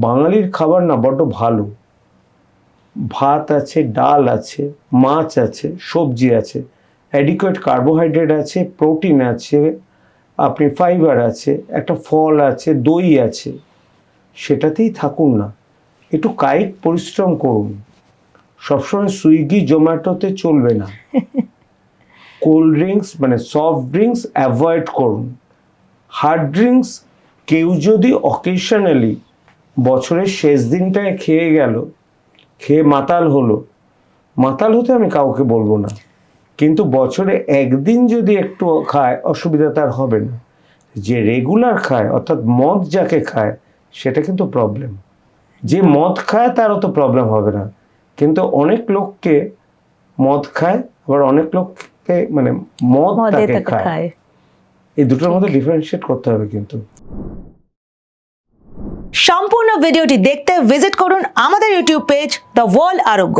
বাঙালির খাবার না বড্ড ভালো, ভাত আছে, ডাল আছে, মাছ আছে, সবজি আছে, অ্যাডিকুয়েট কার্বোহাইড্রেট আছে, প্রোটিন আছে, আপনি ফাইবার আছে, একটা ফল আছে, দই আছে, সেটাতেই থাকুন না। একটু কায়িক পরিশ্রম করুন। সবসময় সুইগি জোম্যাটোতে চলবে না। কোল্ড ড্রিঙ্কস মানে সফট ড্রিঙ্কস অ্যাভয়েড করুন। হার্ড ড্রিঙ্কস কেউ যদি অকেশনালি বছরের শেষ দিনটায় খেয়ে গেল, খেয়ে মাতাল হলো, মাতাল হতে আমি কাউকে বলবো না, কিন্তু বছরে একদিন যদি একটু খায় অসুবিধা তার হবে না। যে রেগুলার খায় অর্থাৎ মদ যাকে খায় সেটা কিন্তু প্রবলেম। যে মদ খায় তারও তো প্রবলেম হবে না, কিন্তু অনেক লোককে মদ খায়, আবার অনেক লোককে মানে মদ তাকে খায়। এই দুটোর মধ্যে ডিফারেন্সিয়েট করতে হবে কিন্তু। সম্পূর্ণ ভিডিওটি দেখতে ভিজিট করুন আমাদের ইউটিউব পেজ দ্য ওয়ার্ল্ড আরোগ্য।